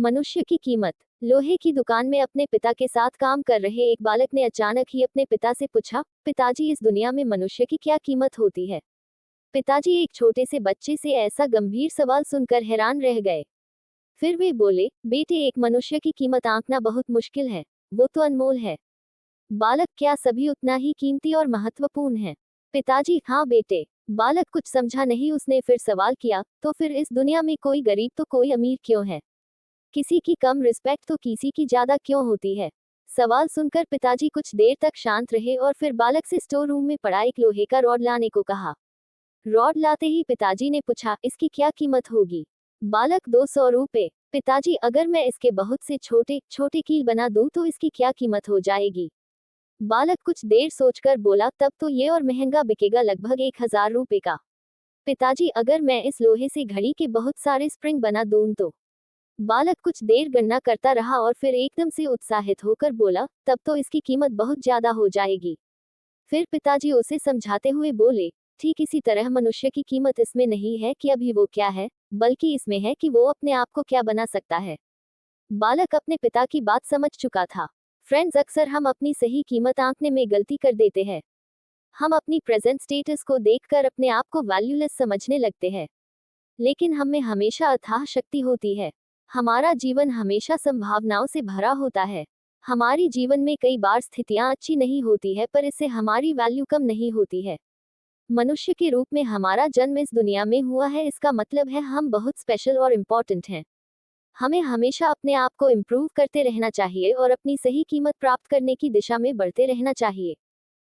मनुष्य की कीमत। लोहे की दुकान में अपने पिता के साथ काम कर रहे एक बालक ने अचानक ही अपने पिता से पूछा, पिताजी, इस दुनिया में मनुष्य की क्या कीमत होती है? पिताजी एक छोटे से बच्चे से ऐसा गंभीर सवाल सुनकर हैरान रह गए। फिर वे बोले, बेटे, एक मनुष्य की कीमत आंकना बहुत मुश्किल है। वो तो अनमोल है। बालक, क्या सभी उतना ही कीमती और महत्वपूर्ण है? पिताजी, हाँ बेटे। बालक कुछ समझा नहीं। उसने फिर सवाल किया, तो फिर इस दुनिया में कोई गरीब तो कोई अमीर क्यों है? किसी की कम रिस्पेक्ट तो किसी की ज्यादा क्यों होती है? सवाल सुनकर पिताजी कुछ देर तक शांत रहे और फिर बालक से स्टोर रूम में पड़ा एक लोहे का रॉड लाने को कहा। रॉड लाते ही पिताजी ने पूछा, इसकी क्या कीमत होगी? बालक, 200 रुपए। पिताजी, अगर मैं इसके बहुत से छोटे छोटे कील बना दूं तो इसकी क्या कीमत हो जाएगी? बालक कुछ देर सोचकर बोला, तब तो ये और महंगा बिकेगा, लगभग 1000 रुपए का। पिताजी, अगर मैं इस लोहे से घड़ी के बहुत सारे स्प्रिंग बना दूं तो? बालक कुछ देर गणना करता रहा और फिर एकदम से उत्साहित होकर बोला, तब तो इसकी कीमत बहुत ज्यादा हो जाएगी। फिर पिताजी उसे समझाते हुए बोले, ठीक इसी तरह मनुष्य की कीमत इसमें नहीं है कि अभी वो क्या है, बल्कि इसमें है कि वो अपने आप को क्या बना सकता है। बालक अपने पिता की बात समझ चुका था। फ्रेंड्स, अक्सर हम अपनी सही कीमत आंकने में गलती कर देते हैं। हम अपनी प्रेजेंट स्टेटस को देखकर अपने आप को वैल्यूलेस समझने लगते हैं। लेकिन हम में हमेशा अथाह शक्ति होती है। हमारा जीवन हमेशा संभावनाओं से भरा होता है। हमारी जीवन में कई बार स्थितियां अच्छी नहीं होती है, पर इससे हमारी वैल्यू कम नहीं होती है। मनुष्य के रूप में हमारा जन्म इस दुनिया में हुआ है, इसका मतलब है हम बहुत स्पेशल और इम्पोर्टेंट हैं। हमें हमेशा अपने आप को इम्प्रूव करते रहना चाहिए और अपनी सही कीमत प्राप्त करने की दिशा में बढ़ते रहना चाहिए।